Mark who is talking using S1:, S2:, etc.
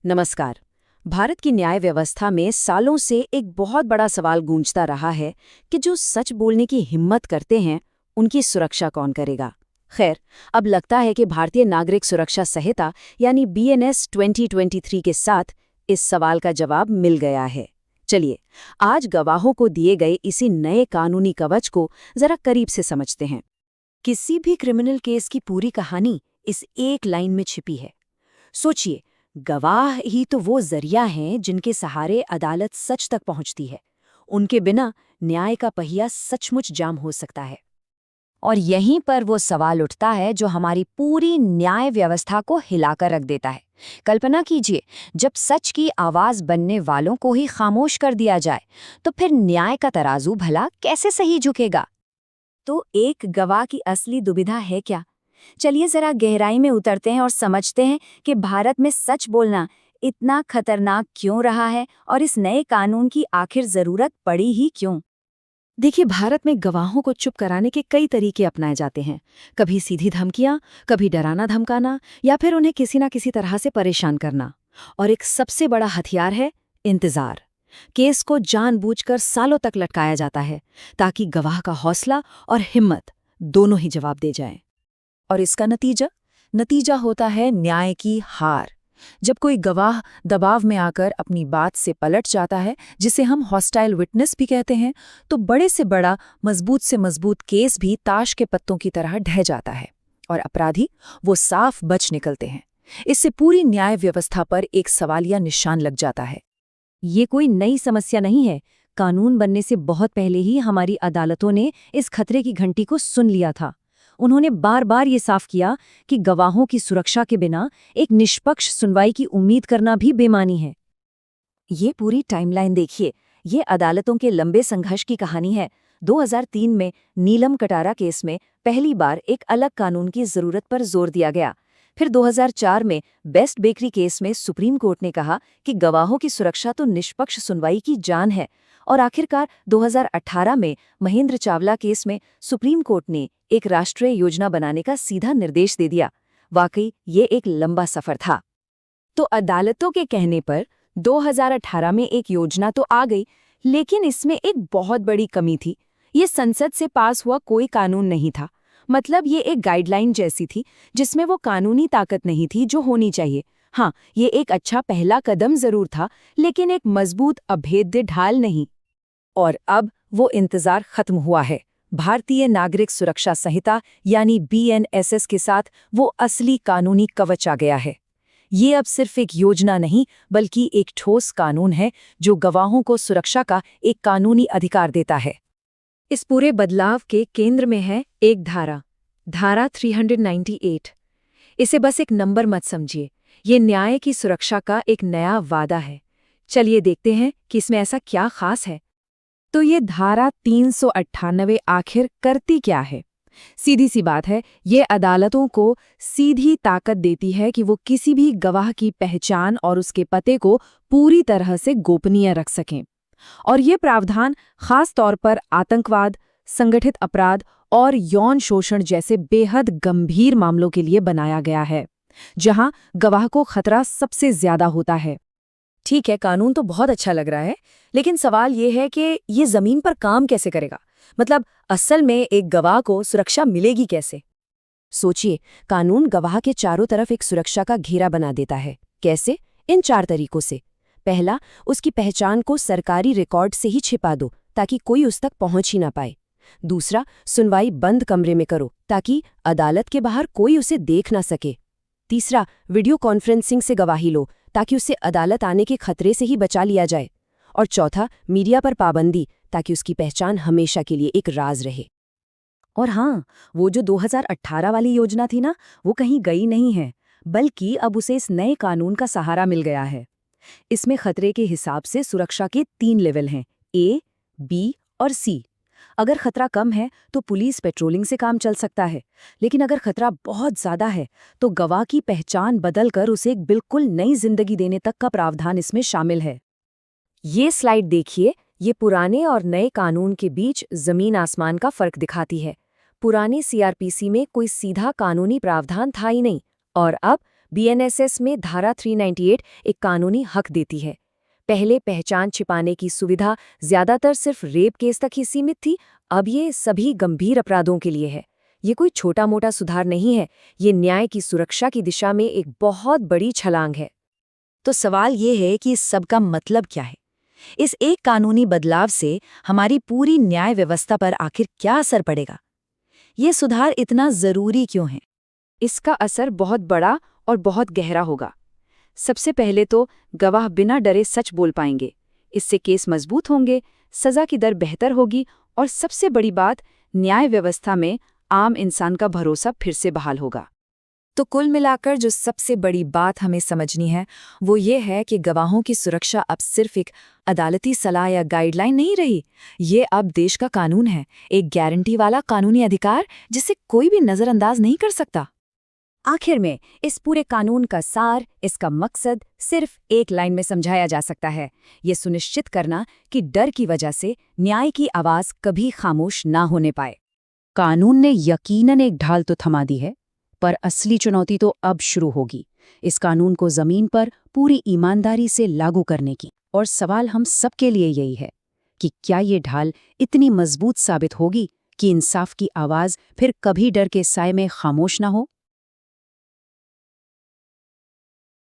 S1: नमस्कार। भारत की न्याय व्यवस्था में सालों से एक बहुत बड़ा सवाल गूंजता रहा है कि जो सच बोलने की हिम्मत करते हैं, उनकी सुरक्षा कौन करेगा। खैर, अब लगता है कि भारतीय नागरिक सुरक्षा संहिता यानी BNS 2023 के साथ इस सवाल का जवाब मिल गया है। चलिए, आज गवाहों को दिए गए इसी नए कानूनी कवच को जरा करीब से समझते हैं। किसी भी क्रिमिनल केस की पूरी कहानी इस एक लाइन में छिपी है। सोचिए, गवाह ही तो वो जरिया हैं जिनके सहारे अदालत सच तक पहुंचती है। उनके बिना न्याय का पहिया सचमुच जाम हो सकता है। और यहीं पर वो सवाल उठता है जो हमारी पूरी न्याय व्यवस्था को हिलाकर रख देता है। कल्पना कीजिए, जब सच की आवाज बनने वालों को ही खामोश कर दिया जाए, तो फिर न्याय का तराजू भला कैसे सही झुकेगा। तो एक गवाह की असली दुविधा है क्या? चलिए जरा गहराई में उतरते हैं और समझते हैं कि भारत में सच बोलना इतना खतरनाक क्यों रहा है और इस नए कानून की आखिर जरूरत पड़ी ही क्यों। देखिए, भारत में गवाहों को चुप कराने के कई तरीके अपनाए जाते हैं। कभी सीधी धमकियां, कभी डराना धमकाना, या फिर उन्हें किसी न किसी तरह से परेशान करना। और एक सबसे बड़ा हथियार है इंतजार। केस को जानबूझकर सालों तक लटकाया जाता है ताकि गवाह का हौसला और हिम्मत दोनों ही जवाब दे जाएं। और इसका नतीजा होता है न्याय की हार। जब कोई गवाह दबाव में आकर अपनी बात से पलट जाता है, जिसे हम हॉस्टाइल विटनेस भी कहते हैं, तो बड़े से बड़ा, मजबूत से मजबूत केस भी ताश के पत्तों की तरह ढह जाता है और अपराधी वो साफ बच निकलते हैं। इससे पूरी न्याय व्यवस्था पर एक सवालिया निशान लग जाता है। ये कोई नई समस्या नहीं है। कानून बनने से बहुत पहले ही हमारी अदालतों ने इस खतरे की घंटी को सुन लिया था। उन्होंने बार बार ये साफ किया कि गवाहों की सुरक्षा के बिना एक निष्पक्ष सुनवाई की उम्मीद करना भी बेमानी है। ये पूरी टाइमलाइन देखिए, ये अदालतों के लंबे संघर्ष की कहानी है। 2003 में नीलम कटारा केस में पहली बार एक अलग कानून की जरूरत पर जोर दिया गया। फिर 2004 में बेस्ट बेकरी केस में सुप्रीम कोर्ट ने कहा कि गवाहों की सुरक्षा तो निष्पक्ष सुनवाई की जान है। और आखिरकार 2018 में महेंद्र चावला केस में सुप्रीम कोर्ट ने एक राष्ट्रीय योजना बनाने का सीधा निर्देश दे दिया। वाकई ये एक लंबा सफर था। तो अदालतों के कहने पर 2018 में एक योजना तो आ गई, लेकिन इसमें एक बहुत बड़ी कमी थी। ये संसद से पास हुआ कोई कानून नहीं था। मतलब ये एक गाइडलाइन जैसी थी, जिसमें वो कानूनी ताकत नहीं थी जो होनी चाहिए। हाँ, ये एक अच्छा पहला कदम जरूर था, लेकिन एक मजबूत अभेद्य ढाल नहीं। और अब वो इंतजार खत्म हुआ है। भारतीय नागरिक सुरक्षा संहिता यानी BNSS के साथ वो असली कानूनी कवच आ गया है। ये अब सिर्फ एक योजना नहीं, बल्कि एक ठोस कानून है जो गवाहों को सुरक्षा का एक कानूनी अधिकार देता है। इस पूरे बदलाव के केंद्र में है एक धारा 398। इसे बस एक नंबर मत समझिए, ये न्याय की सुरक्षा का एक नया वादा है। चलिए देखते हैं कि इसमें ऐसा क्या खास है। तो ये धारा 398 आखिर करती क्या है? सीधी सी बात है, ये अदालतों को सीधी ताकत देती है कि वो किसी भी गवाह की पहचान और उसके पते को पूरी तरह से गोपनीय रख सकें। और ये प्रावधान खास तौर पर आतंकवाद, संगठित अपराध और यौन शोषण जैसे बेहद गंभीर मामलों के लिए बनाया गया है, जहां गवाह को खतरा सबसे ज्यादा होता है। ठीक है, कानून तो बहुत अच्छा लग रहा है, लेकिन सवाल ये है कि ये जमीन पर काम कैसे करेगा। मतलब असल में एक गवाह को सुरक्षा मिलेगी कैसे? सोचिए, कानून गवाह के चारों तरफ एक सुरक्षा का घेरा बना देता है। कैसे? इन 4 तरीकों से। पहला, उसकी पहचान को सरकारी रिकॉर्ड से ही छिपा दो ताकि कोई उस तक पहुंच ही ना पाए। दूसरा, सुनवाई बंद कमरे में करो ताकि अदालत के बाहर कोई उसे देख ना सके। तीसरा, वीडियो कॉन्फ्रेंसिंग से गवाही लो ताकि उसे अदालत आने के खतरे से ही बचा लिया जाए। और चौथा, मीडिया पर पाबंदी ताकि उसकी पहचान हमेशा के लिए एक राज रहे। और हाँ, वो जो 2018 वाली योजना थी ना, वो कहीं गई नहीं है, बल्कि अब उसे इस नए कानून का सहारा मिल गया है। इसमें खतरे के हिसाब से सुरक्षा के 3 लेवल हैं, A, B और C। अगर खतरा कम है तो पुलिस पेट्रोलिंग से काम चल सकता है, लेकिन अगर खतरा बहुत ज्यादा है तो गवाह की पहचान बदलकर उसे एक बिल्कुल नई जिंदगी देने तक का प्रावधान इसमें शामिल है। ये स्लाइड देखिए, ये पुराने और नए कानून के बीच जमीन आसमान का फर्क दिखाती है। पुराने CRPC में कोई सीधा कानूनी प्रावधान था ही नहीं, और अब बीएनएसएस में धारा 398 एक कानूनी हक देती है। पहले पहचान छिपाने की सुविधा ज्यादातर सिर्फ रेप केस तक ही सीमित थी, अब ये सभी गंभीर अपराधों के लिए है। ये कोई छोटा मोटा सुधार नहीं है, ये न्याय की सुरक्षा की दिशा में एक बहुत बड़ी छलांग है।
S2: तो सवाल ये है कि इस सब का मतलब क्या है? इस एक कानूनी बदलाव से हमारी पूरी न्याय व्यवस्था पर आखिर क्या असर पड़ेगा? ये सुधार इतना जरूरी क्यों है?
S1: इसका असर बहुत बड़ा और बहुत गहरा होगा। सबसे पहले तो गवाह बिना डरे सच बोल पाएंगे। इससे केस मजबूत होंगे, सजा की दर बेहतर होगी और सबसे बड़ी बात, न्याय व्यवस्था में आम इंसान का भरोसा फिर से बहाल होगा।
S2: तो कुल मिलाकर जो सबसे बड़ी बात हमें समझनी है वो ये है कि गवाहों की सुरक्षा अब सिर्फ एक अदालती सलाह या गाइडलाइन नहीं रही, ये अब देश का कानून है, एक गारंटी वाला कानूनी अधिकार जिसे कोई भी नजरअंदाज नहीं कर सकता।
S1: आखिर में इस पूरे कानून का सार, इसका मकसद सिर्फ एक लाइन में समझाया जा सकता है, ये सुनिश्चित करना कि डर की वजह से न्याय की आवाज कभी खामोश ना होने पाए।
S3: कानून ने यकीनन एक ढाल तो थमा दी है, पर असली चुनौती तो अब शुरू होगी इस कानून को जमीन पर पूरी ईमानदारी से लागू करने की। और सवाल हम सबके लिए यही है कि क्या ये ढाल इतनी मजबूत साबित होगी कि इंसाफ की आवाज फिर कभी डर के साए में खामोश ना हो।